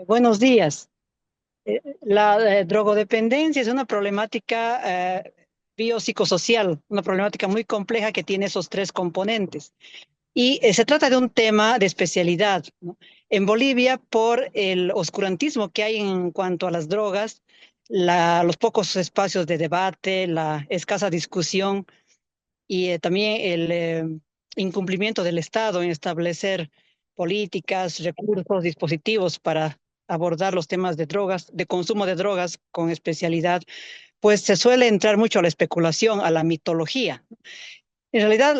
Buenos días. La drogodependencia es una problemática biopsicosocial, una problemática muy compleja que tiene esos tres componentes. Y se trata de un tema de especialidad, ¿no? En Bolivia, por el oscurantismo que hay en cuanto a las drogas, los pocos espacios de debate, la escasa discusión y también el incumplimiento del Estado en establecer políticas, recursos, dispositivos para abordar los temas de drogas, de consumo de drogas con especialidad, pues se suele entrar mucho a la especulación, a la mitología. En realidad,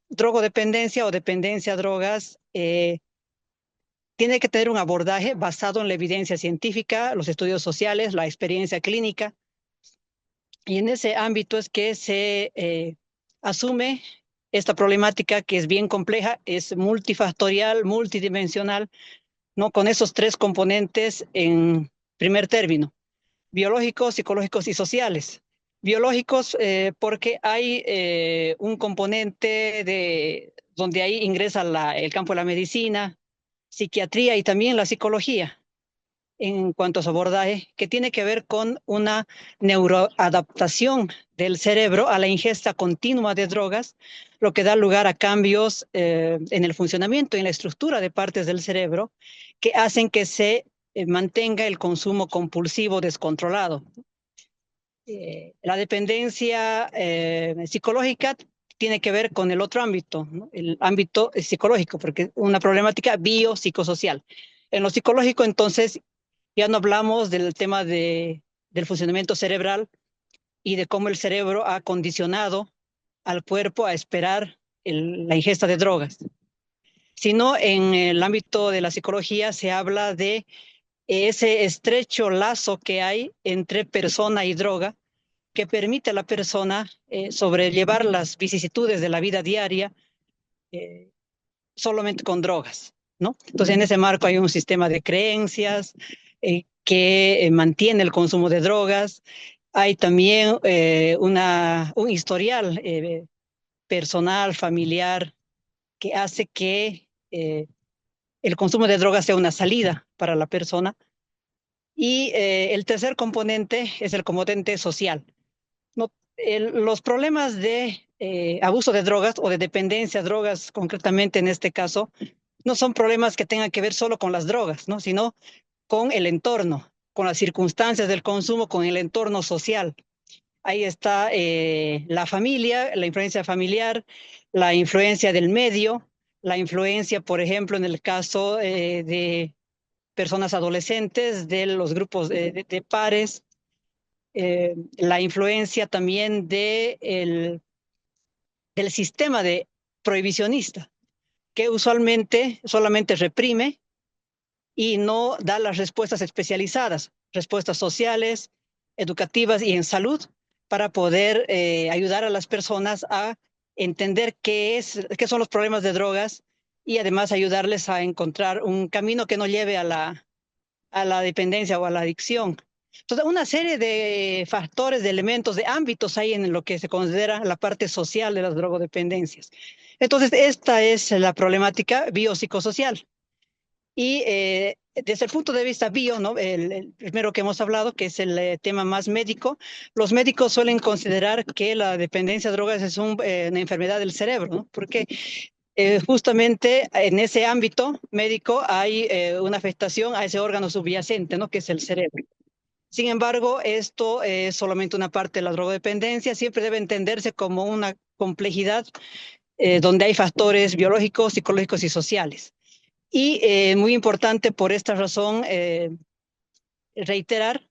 drogodependencia o dependencia a drogas tiene que tener un abordaje basado en la evidencia científica, los estudios sociales, la experiencia clínica, y en ese ámbito es que se asume esta problemática que es bien compleja, es multifactorial, multidimensional, ¿no? Con esos tres componentes en primer término: biológicos, psicológicos y sociales. Biológicos, porque hay un componente donde ahí ingresa el campo de la medicina, psiquiatría y también la psicología en cuanto a su abordaje, que tiene que ver con una neuroadaptación del cerebro a la ingesta continua de drogas, lo que da lugar a cambios en el funcionamiento y en la estructura de partes del cerebro que hacen que se mantenga el consumo compulsivo descontrolado. La dependencia psicológica tiene que ver con el otro ámbito, ¿no? El ámbito psicológico, porque es una problemática biopsicosocial. En lo psicológico, entonces, ya no hablamos del tema del funcionamiento cerebral y de cómo el cerebro ha condicionado al cuerpo a esperar la ingesta de drogas, sino en el ámbito de la psicología se habla de ese estrecho lazo que hay entre persona y droga, que permite a la persona sobrellevar las vicisitudes de la vida diaria eh, solamente con drogas, ¿no? Entonces, en ese marco hay un sistema de creencias que mantiene el consumo de drogas. Hay también un historial personal, familiar, que hace que el consumo de drogas sea una salida para la persona. Y el tercer componente es el componente social. No, los problemas de abuso de drogas o de dependencia a drogas, concretamente en este caso, no son problemas que tengan que ver solo con las drogas, ¿no? Sino con el entorno, con las circunstancias del consumo, con el entorno social. Ahí está la familia, la influencia familiar, la influencia del medio, la influencia, por ejemplo, en el caso de personas adolescentes, de los grupos de pares, la influencia también del sistema de prohibicionista, que usualmente solamente reprime y no da las respuestas especializadas, respuestas sociales, educativas y en salud, para poder ayudar a las personas a entender qué son los problemas de drogas y además ayudarles a encontrar un camino que no lleve a la dependencia o a la adicción. Entonces, una serie de factores, de elementos, de ámbitos hay en lo que se considera la parte social de las drogodependencias. Entonces, esta es la problemática biopsicosocial. Y desde el punto de vista bio, ¿no? El primero que hemos hablado, que es el tema más médico, los médicos suelen considerar que la dependencia a drogas es una enfermedad del cerebro, ¿no? Porque justamente en ese ámbito médico hay una afectación a ese órgano subyacente, ¿no? Que es el cerebro. Sin embargo, esto es solamente una parte de la drogodependencia, siempre debe entenderse como una complejidad donde hay factores biológicos, psicológicos y sociales. Y muy importante por esta razón reiterar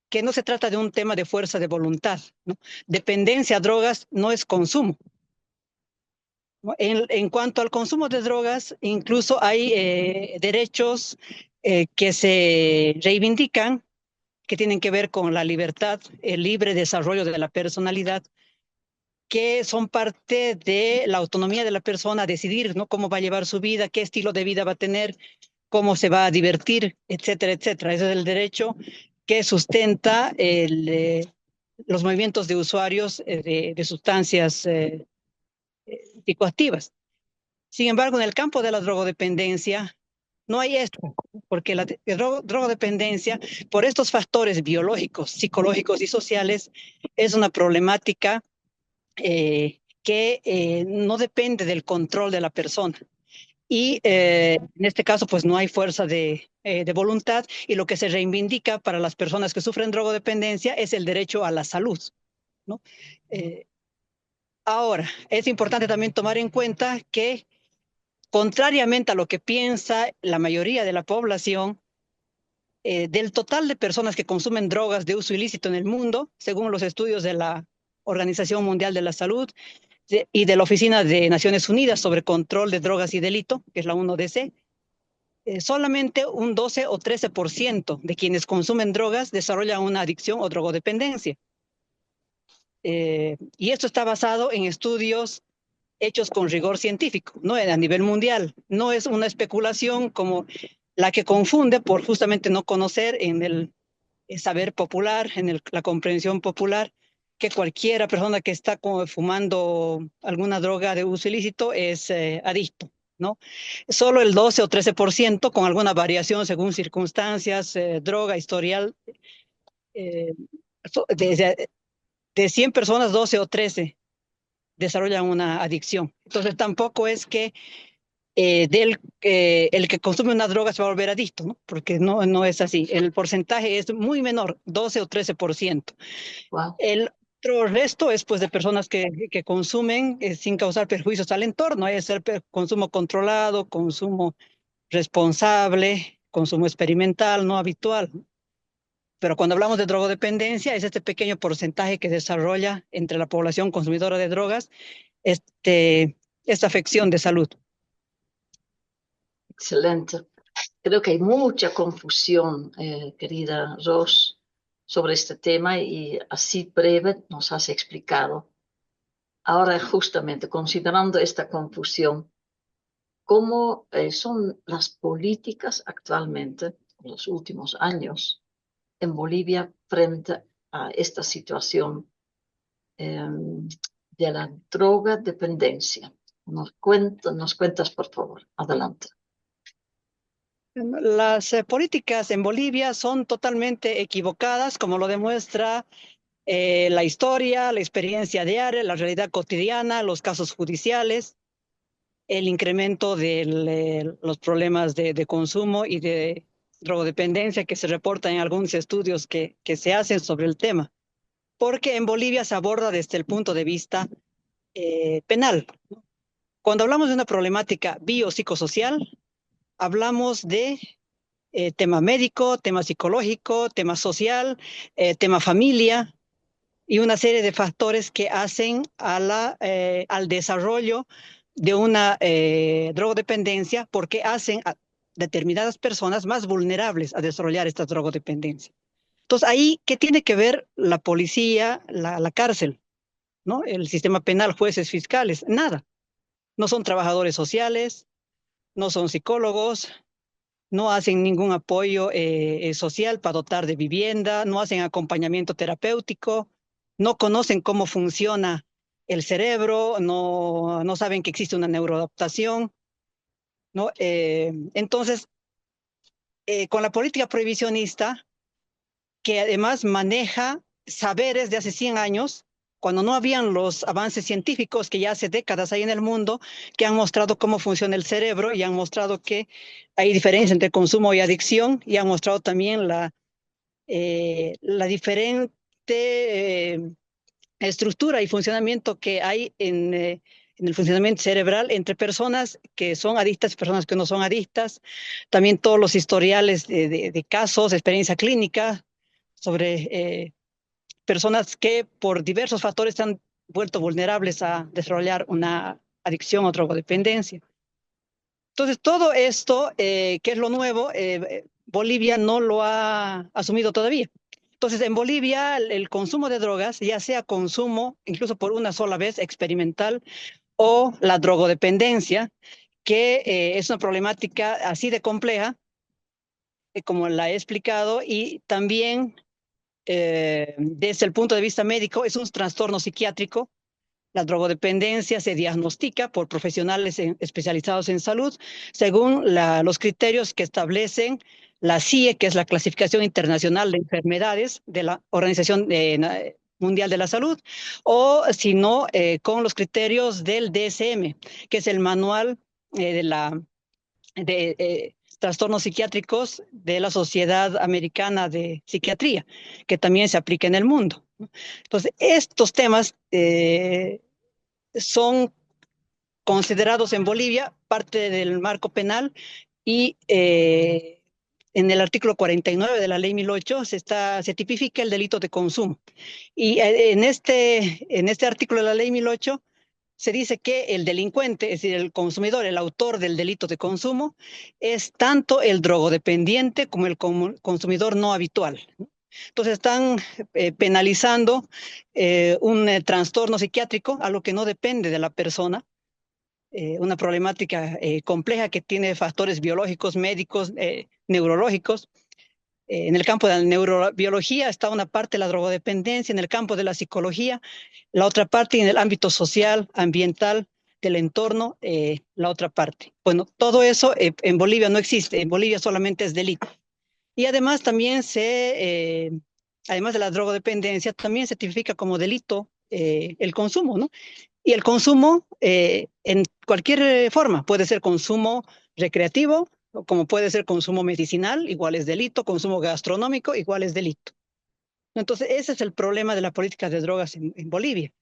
que no se trata de un tema de fuerza de voluntad, ¿no? Dependencia a drogas no es consumo, ¿no? En cuanto al consumo de drogas, incluso hay derechos que se reivindican, que tienen que ver con la libertad, el libre desarrollo de la personalidad, que son parte de la autonomía de la persona a decidir, ¿no? Cómo va a llevar su vida, qué estilo de vida va a tener, cómo se va a divertir, etcétera, etcétera. Ese es el derecho que sustenta los movimientos de usuarios de sustancias psicoactivas. Sin embargo, en el campo de la drogodependencia no hay esto. porque la drogodependencia, por estos factores biológicos, psicológicos y sociales, es una problemática que no depende del control de la persona. Y en este caso, pues no hay fuerza de voluntad y lo que se reivindica para las personas que sufren drogodependencia es el derecho a la salud, ¿no? Eh, Ahora, es importante también tomar en cuenta que, contrariamente a lo que piensa la mayoría de la población, del total de personas que consumen drogas de uso ilícito en el mundo, según los estudios de la Organización Mundial de la Salud y de la Oficina de Naciones Unidas sobre Control de Drogas y Delito, que es la UNODC, solamente un 12 o 13% de quienes consumen drogas desarrollan una adicción o drogodependencia. Y esto está basado en estudios hechos con rigor científico, ¿no? A nivel mundial. No es una especulación como la que confunde por justamente no conocer en el saber popular, en la comprensión popular, que cualquiera persona que está fumando alguna droga de uso ilícito es adicto, ¿no? Solo el 12 o 13%, con alguna variación según circunstancias, droga, historial, eh, de 100 personas, 12 o 13 desarrollan una adicción. Entonces tampoco es que el que consume una droga se va a volver adicto, ¿no? Porque no es así. El porcentaje es muy menor, 12 o 13%. Wow. El otro resto es pues de personas que consumen sin causar perjuicios al entorno. Es el consumo controlado, consumo responsable, consumo experimental, no habitual. Pero cuando hablamos de drogodependencia, es este pequeño porcentaje que desarrolla entre la población consumidora de drogas esta afección de salud. Excelente. Creo que hay mucha confusión, querida Ros, sobre este tema y así breve nos has explicado. Ahora, justamente considerando esta confusión, ¿cómo son las políticas actualmente, en los últimos años, en Bolivia frente a esta situación de la droga dependencia? Nos cuentas, por favor. Adelante. Las políticas en Bolivia son totalmente equivocadas, como lo demuestra la historia, la experiencia diaria, la realidad cotidiana, los casos judiciales, el incremento de los problemas de consumo y de drogodependencia que se reportan en algunos estudios que se hacen sobre el tema. Porque en Bolivia se aborda desde el punto de vista penal. Cuando hablamos de una problemática biopsicosocial, hablamos de tema médico, tema psicológico, tema social, tema familia y una serie de factores que hacen al desarrollo de una drogodependencia porque hacen a determinadas personas más vulnerables a desarrollar esta drogodependencia. Entonces, ahí, ¿qué tiene que ver la policía, la cárcel, ¿no? El sistema penal, jueces, fiscales? Nada. No son trabajadores sociales, no son psicólogos, no hacen ningún apoyo social para dotar de vivienda, no hacen acompañamiento terapéutico, no conocen cómo funciona el cerebro, no saben que existe una neuroadaptación, ¿no? Entonces, con la política prohibicionista, que además maneja saberes de hace 100 años, cuando no habían los avances científicos que ya hace décadas hay en el mundo, que han mostrado cómo funciona el cerebro y han mostrado que hay diferencia entre consumo y adicción y han mostrado también la diferente estructura y funcionamiento que hay en el funcionamiento cerebral entre personas que son adictas y personas que no son adictas. También todos los historiales de casos, experiencia clínica sobre personas que por diversos factores se han vuelto vulnerables a desarrollar una adicción o drogodependencia. Entonces, todo esto, que es lo nuevo, Bolivia no lo ha asumido todavía. Entonces, en Bolivia, el consumo de drogas, ya sea consumo, incluso por una sola vez, experimental, o la drogodependencia, que es una problemática así de compleja, como la he explicado, y también desde el punto de vista médico, es un trastorno psiquiátrico. La drogodependencia se diagnostica por profesionales especializados en salud según los criterios que establecen la CIE, que es la Clasificación Internacional de Enfermedades de la Organización Mundial de la Salud, o si no, con los criterios del DSM, que es el manual de la trastornos psiquiátricos de la Sociedad Americana de Psiquiatría, que también se aplica en el mundo. Entonces, estos temas son considerados en Bolivia parte del marco penal y en el artículo 49 de la ley 1008 se tipifica el delito de consumo. Y en este artículo de la ley 1008 se dice que el delincuente, es decir, el consumidor, el autor del delito de consumo, es tanto el drogodependiente como el consumidor no habitual. Entonces están penalizando un trastorno psiquiátrico, algo que no depende de la persona, una problemática compleja que tiene factores biológicos, médicos, neurológicos. En el campo de la neurobiología está una parte de la drogodependencia, en el campo de la psicología, la otra parte, y en el ámbito social, ambiental, del entorno, la otra parte. Bueno, todo eso en Bolivia no existe, en Bolivia solamente es delito. Y además también además de la drogodependencia, también se tipifica como delito el consumo, ¿no? Y el consumo en cualquier forma, puede ser consumo recreativo, o como puede ser consumo medicinal, igual es delito, consumo gastronómico, igual es delito. Entonces, ese es el problema de la política de drogas en Bolivia,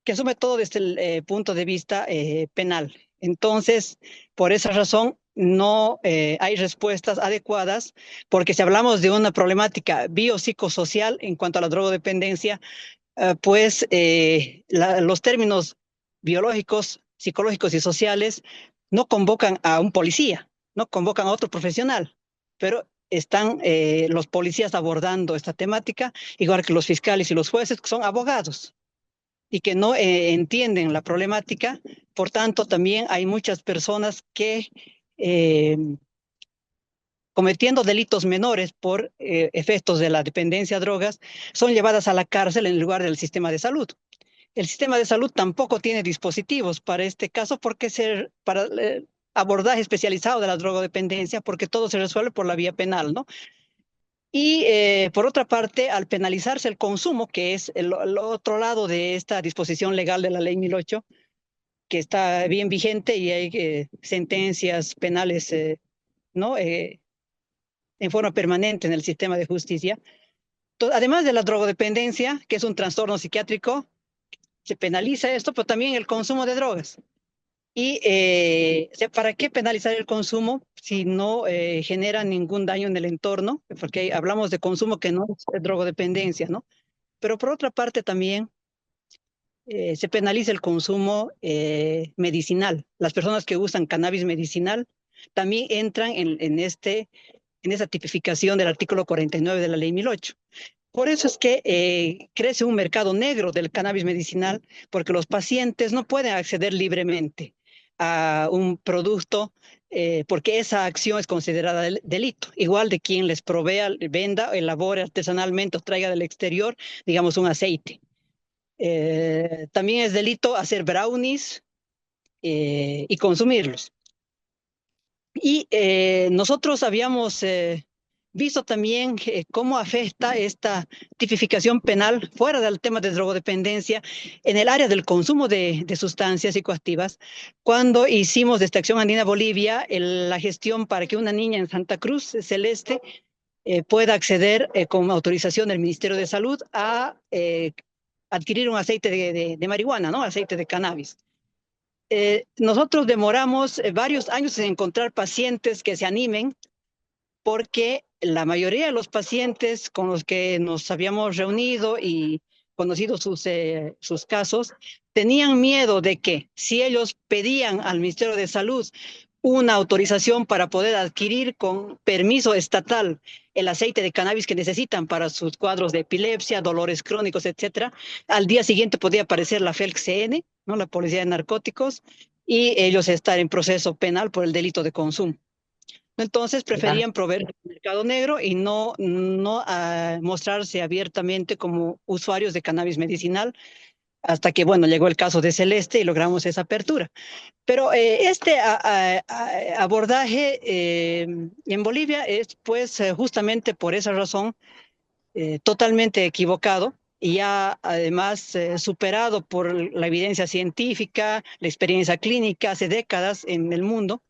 que asume todo desde el punto de vista penal. Entonces, por esa razón, no hay respuestas adecuadas, porque si hablamos de una problemática biopsicosocial en cuanto a la drogodependencia, pues los términos biológicos, psicológicos y sociales no convocan a un policía, no convocan a otro profesional, pero están los policías abordando esta temática, igual que los fiscales y los jueces, que son abogados y que no entienden la problemática. Por tanto, también hay muchas personas que eh, cometiendo delitos menores por efectos de la dependencia a drogas, son llevadas a la cárcel en lugar del sistema de salud. El sistema de salud tampoco tiene dispositivos para este caso porque para abordaje especializado de la drogodependencia, porque todo se resuelve por la vía penal, ¿no? Y por otra parte, al penalizarse el consumo, que es el otro lado de esta disposición legal de la ley 1008, que está bien vigente y hay sentencias penales, ¿no? En forma permanente en el sistema de justicia. Además de la drogodependencia, que es un trastorno psiquiátrico, se penaliza esto, pero también el consumo de drogas. Y ¿para qué penalizar el consumo si no genera ningún daño en el entorno? Porque hablamos de consumo que no es drogodependencia, ¿no? Pero por otra parte también se penaliza el consumo medicinal. Las personas que usan cannabis medicinal también entran en esa tipificación del artículo 49 de la ley 1008. Por eso es que crece un mercado negro del cannabis medicinal, porque los pacientes no pueden acceder libremente a un producto, porque esa acción es considerada delito. Igual de quien les provea, venda, elabore artesanalmente o traiga del exterior, digamos, un aceite. También es delito hacer brownies y consumirlos. Y nosotros habíamos visto también cómo afecta esta tipificación penal fuera del tema de drogodependencia en el área del consumo de sustancias psicoactivas, cuando hicimos desde Acción Andina Bolivia la gestión para que una niña en Santa Cruz Celeste pueda acceder con autorización del Ministerio de Salud a adquirir un aceite de marihuana, ¿no? Aceite de cannabis. Nosotros demoramos varios años en encontrar pacientes que se animen, porque la mayoría de los pacientes con los que nos habíamos reunido y conocido sus casos tenían miedo de que si ellos pedían al Ministerio de Salud una autorización para poder adquirir con permiso estatal el aceite de cannabis que necesitan para sus cuadros de epilepsia, dolores crónicos, etcétera, al día siguiente podía aparecer la FELC-CN, ¿no? La Policía de Narcóticos, y ellos estar en proceso penal por el delito de consumo. Entonces Ya. preferían proveer el mercado negro y no mostrarse abiertamente como usuarios de cannabis medicinal, hasta que, bueno, llegó el caso de Celeste y logramos esa apertura. Pero este abordaje en Bolivia es, pues, justamente por esa razón, totalmente equivocado y ya además superado por la evidencia científica, la experiencia clínica hace décadas en el mundo,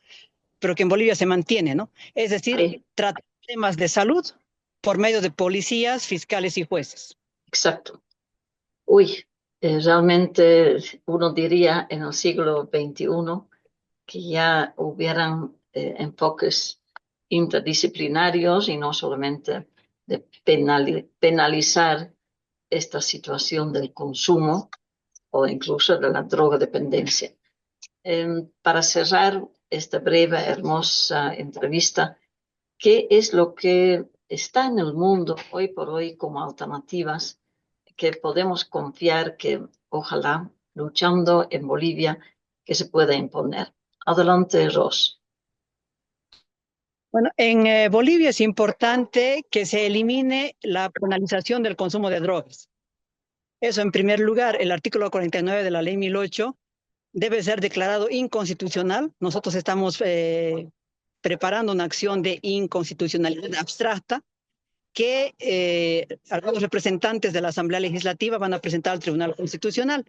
pero que en Bolivia se mantiene, ¿no? Es decir, Sí, tratar temas de salud por medio de policías, fiscales y jueces. exacto. Uy, realmente uno diría en el siglo XXI que ya hubieran enfoques interdisciplinarios y no solamente de penalizar esta situación del consumo o incluso de la drogodependencia. Para cerrar esta breve, hermosa entrevista, ¿qué es lo que está en el mundo hoy por hoy como alternativas que podemos confiar que ojalá luchando en Bolivia que se pueda imponer? Adelante, Ros. Bueno, en Bolivia es importante que se elimine la penalización del consumo de drogas. Eso en primer lugar, el artículo 49 de la ley 1008 debe ser declarado inconstitucional. Nosotros estamos preparando una acción de inconstitucionalidad abstracta que algunos representantes de la Asamblea Legislativa van a presentar al Tribunal Constitucional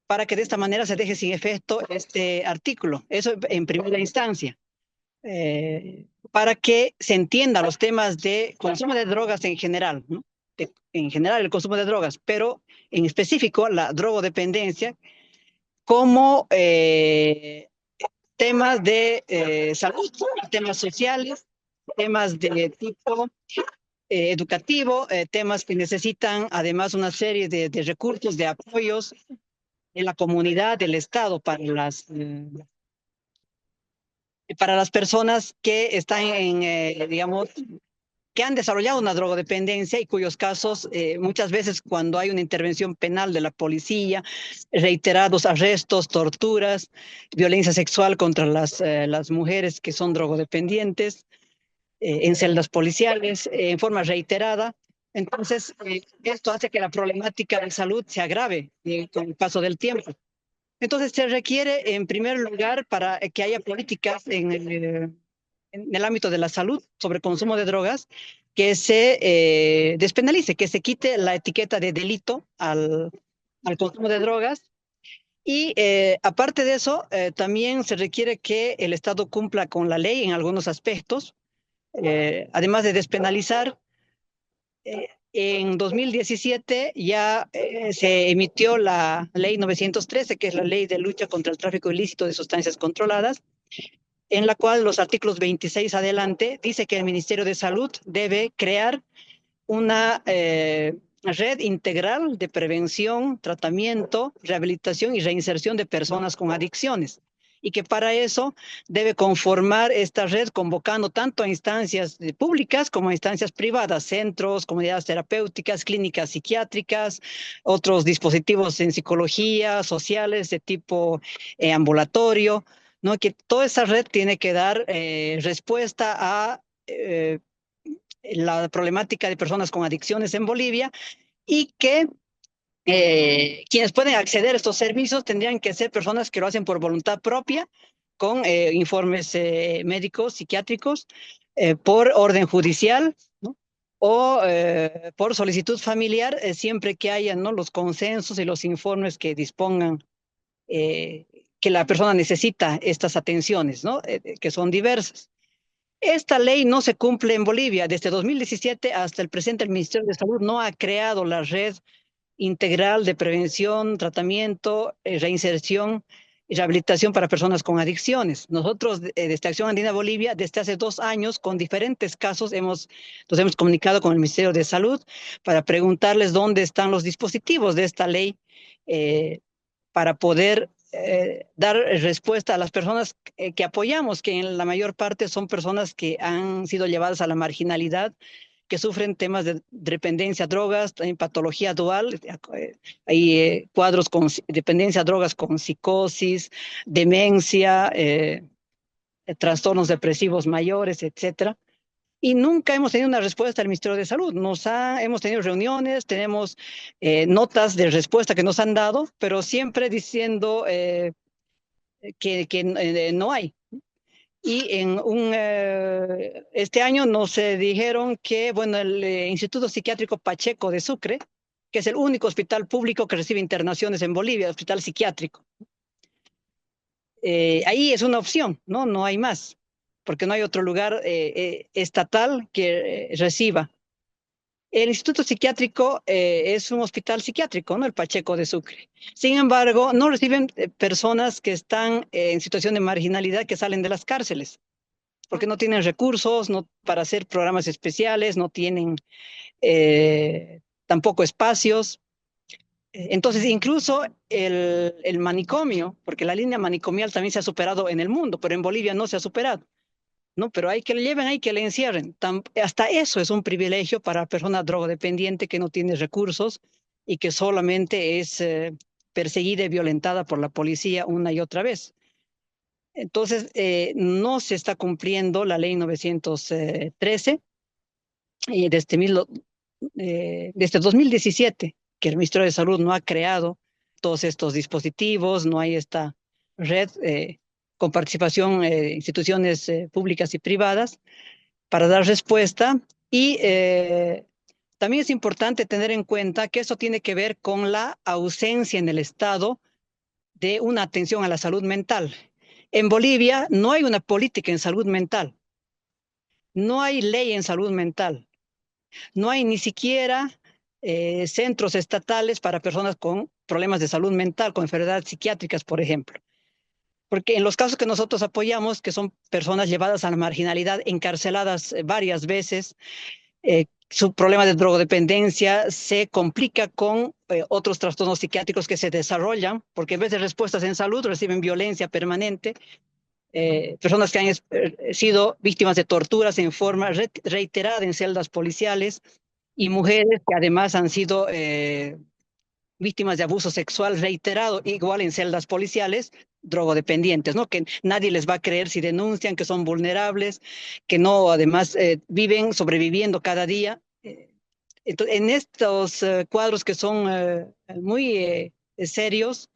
para que de esta manera se deje sin efecto este artículo. Eso en primera instancia. Para que se entienda los temas de consumo de drogas en general, ¿no? En general el consumo de drogas, pero en específico la drogodependencia como temas de salud, temas sociales, temas de tipo educativo, temas que necesitan además una serie de recursos, de apoyos de la comunidad, del Estado para las personas que están en, digamos, que han desarrollado una drogodependencia y cuyos casos muchas veces cuando hay una intervención penal de la policía, reiterados arrestos, torturas, violencia sexual contra las mujeres que son drogodependientes, en celdas policiales, en forma reiterada. Entonces, esto hace que la problemática de salud se agrave con el paso del tiempo. Entonces, se requiere, en primer lugar, para que haya políticas en el ámbito de la salud sobre consumo de drogas, que se despenalice, que se quite la etiqueta de delito al consumo de drogas. Y aparte de eso, también se requiere que el Estado cumpla con la ley en algunos aspectos, además de despenalizar. En 2017 ya se emitió la ley 913, que es la ley de lucha contra el tráfico ilícito de sustancias controladas, en la cual los artículos 26 adelante dice que el Ministerio de Salud debe crear una red integral de prevención, tratamiento, rehabilitación y reinserción de personas con adicciones. Y que para eso debe conformar esta red convocando tanto a instancias públicas como a instancias privadas, centros, comunidades terapéuticas, clínicas psiquiátricas, otros dispositivos en psicología, sociales de tipo ambulatorio, ¿no? Que toda esa red tiene que dar respuesta a la problemática de personas con adicciones en Bolivia y que quienes pueden acceder a estos servicios tendrían que ser personas que lo hacen por voluntad propia, con informes médicos, psiquiátricos, por orden judicial, ¿no? O por solicitud familiar, siempre que haya, ¿no?, los consensos y los informes que dispongan eh, que la persona necesita estas atenciones, ¿no? Que son diversas. Esta ley no se cumple en Bolivia. Desde 2017 hasta el presente, el Ministerio de Salud no ha creado la red integral de prevención, tratamiento, reinserción y rehabilitación para personas con adicciones. Nosotros, desde Acción Andina Bolivia, desde hace 2 años, con diferentes casos, nos hemos comunicado con el Ministerio de Salud para preguntarles dónde están los dispositivos de esta ley eh, para poder dar respuesta a las personas que apoyamos, que en la mayor parte son personas que han sido llevadas a la marginalidad, que sufren temas de dependencia a drogas, también patología dual, hay cuadros con dependencia a drogas con psicosis, demencia, trastornos depresivos mayores, etcétera. y nunca hemos tenido una respuesta del Ministerio de Salud. Hemos tenido reuniones, tenemos notas de respuesta que nos han dado, pero siempre diciendo que no hay. Y este año nos dijeron que, bueno, el Instituto Psiquiátrico Pacheco de Sucre, que es el único hospital público que recibe internaciones en Bolivia, hospital psiquiátrico, ahí es una opción, ¿no? No hay más, porque no hay otro lugar estatal que reciba. El Instituto Psiquiátrico es un hospital psiquiátrico, ¿no? El Pacheco de Sucre. Sin embargo, no reciben personas que están en situación de marginalidad que salen de las cárceles, porque no tienen recursos para hacer programas especiales, no tienen tampoco espacios. Entonces, incluso el manicomio, porque la línea manicomial también se ha superado en el mundo, pero en Bolivia no se ha superado, ¿no? Pero hay que le lleven, hay que le encierren. Hasta eso es un privilegio para persona drogodependiente que no tiene recursos y que solamente es perseguida y violentada por la policía una y otra vez. Entonces, no se está cumpliendo la ley 913 y desde 2017, que el Ministerio de Salud no ha creado todos estos dispositivos, no hay esta red con participación de instituciones públicas y privadas para dar respuesta. Y también es importante tener en cuenta que eso tiene que ver con la ausencia en el Estado de una atención a la salud mental. En Bolivia no hay una política en salud mental, no hay ley en salud mental, no hay ni siquiera centros estatales para personas con problemas de salud mental, con enfermedades psiquiátricas, por ejemplo. Porque en los casos que nosotros apoyamos, que son personas llevadas a la marginalidad, encarceladas varias veces, su problema de drogodependencia se complica con otros trastornos psiquiátricos que se desarrollan, porque en vez de respuestas en salud reciben violencia permanente, personas que han sido víctimas de torturas en forma reiterada en celdas policiales y mujeres que además han sido víctimas de abuso sexual reiterado, igual en celdas policiales, drogodependientes, ¿no? Que nadie les va a creer si denuncian que son vulnerables, que no, además, viven sobreviviendo cada día. Entonces, en estos cuadros que son muy serios,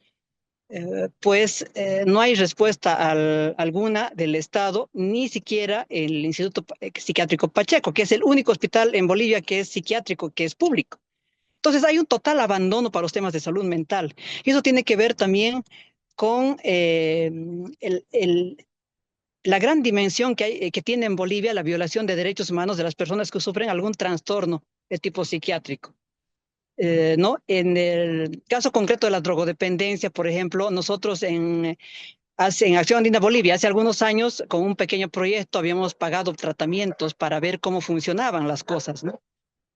pues no hay respuesta alguna del Estado, ni siquiera el Instituto Psiquiátrico Pacheco, que es el único hospital en Bolivia que es psiquiátrico, que es público. Entonces hay un total abandono para los temas de salud mental. Y eso tiene que ver también con el, el, la gran dimensión que tiene en Bolivia la violación de derechos humanos de las personas que sufren algún trastorno de tipo psiquiátrico. ¿No? En el caso concreto de la drogodependencia, por ejemplo, nosotros en Acción Andina Bolivia, hace algunos años, con un pequeño proyecto, habíamos pagado tratamientos para ver cómo funcionaban las cosas, ¿no?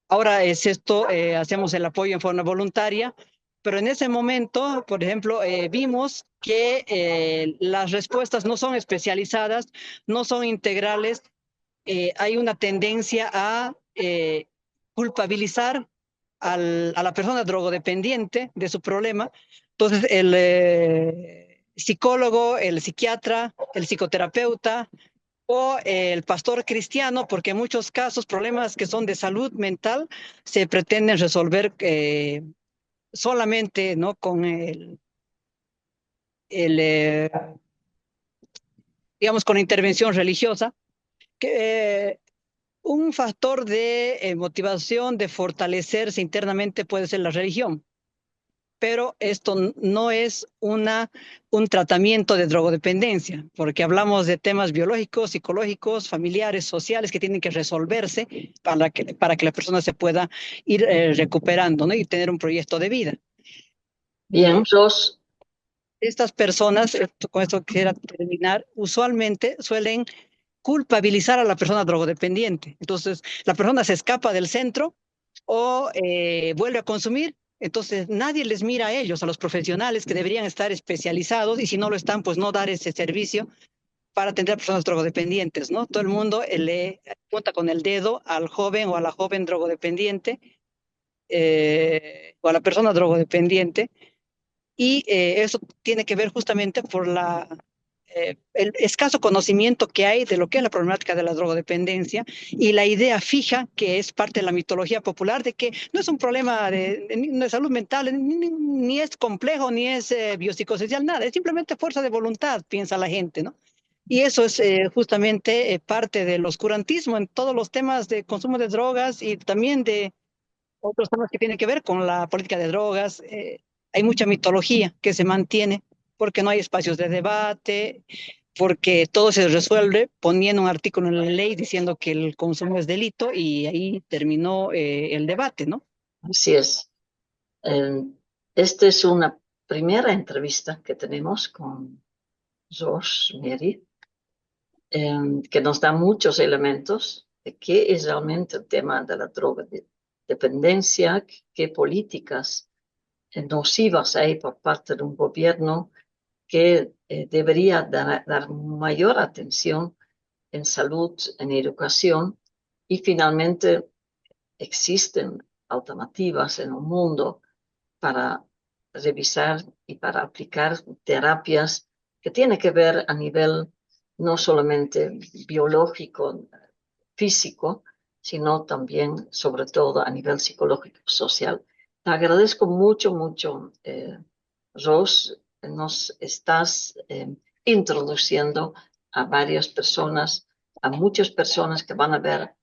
Ahora es esto, hacemos el apoyo en forma voluntaria, pero en ese momento, por ejemplo, vimos que las respuestas no son especializadas, no son integrales, hay una tendencia a culpabilizar a la persona drogodependiente de su problema. Entonces, el psicólogo, el psiquiatra, el psicoterapeuta o el pastor cristiano, porque en muchos casos problemas que son de salud mental se pretenden resolver solamente, ¿no? Con el digamos, con la intervención religiosa, que un factor de motivación, de fortalecerse internamente puede ser la religión, pero esto no es un tratamiento de drogodependencia, porque hablamos de temas biológicos, psicológicos, familiares, sociales que tienen que resolverse para que la persona se pueda ir recuperando, ¿no? Y tener un proyecto de vida. Bien, Ros. Estas personas, con esto quisiera terminar, usualmente suelen culpabilizar a la persona drogodependiente. Entonces, la persona se escapa del centro o vuelve a consumir. Entonces, nadie les mira a ellos, a los profesionales que deberían estar especializados y si no lo están, pues no dar ese servicio para atender a personas drogodependientes, ¿no? Todo el mundo le apunta con el dedo al joven o a la joven drogodependiente o a la persona drogodependiente y eso tiene que ver justamente por el escaso conocimiento que hay de lo que es la problemática de la drogodependencia y la idea fija que es parte de la mitología popular de que no es un problema de salud mental, ni es complejo, ni es biopsicosocial, nada, es simplemente fuerza de voluntad, piensa la gente, ¿no? Y eso es justamente parte del oscurantismo en todos los temas de consumo de drogas y también de otros temas que tienen que ver con la política de drogas. Hay mucha mitología que se mantiene porque no hay espacios de debate, porque todo se resuelve poniendo un artículo en la ley diciendo que el consumo es delito y ahí terminó el debate, ¿no? Así es. Eh, Esta es una primera entrevista que tenemos con George Mary, que nos da muchos elementos de qué es realmente el tema de la drogodependencia, qué políticas nocivas hay por parte de un gobierno que debería dar mayor atención en salud, en educación y finalmente existen alternativas en el mundo para revisar y para aplicar terapias que tienen que ver a nivel no solamente biológico, físico, sino también, sobre todo, a nivel psicológico, social. Te agradezco mucho, mucho, Rose. Nos estás introduciendo a varias personas, a muchas personas que van a ver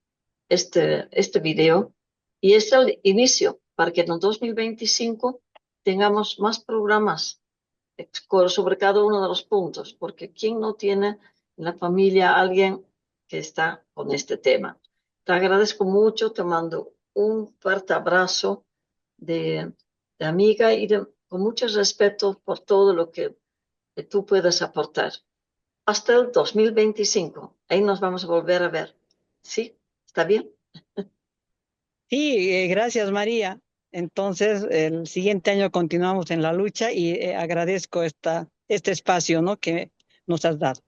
este video y es el inicio para que en el 2025 tengamos más programas sobre cada uno de los puntos, porque ¿quién no tiene en la familia a alguien que está con este tema? Te agradezco mucho, te mando un fuerte abrazo de, de amiga y con mucho respeto por todo lo que tú puedes aportar. Hasta el 2025, ahí nos vamos a volver a ver. ¿Sí? ¿Está bien? Sí, gracias María. Entonces, el siguiente año continuamos en la lucha y agradezco este espacio, ¿no? que nos has dado.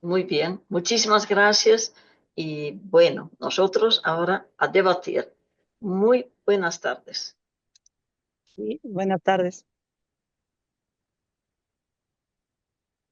Muy bien, muchísimas gracias y bueno, nosotros ahora a debatir. Muy buenas tardes. Sí, buenas tardes.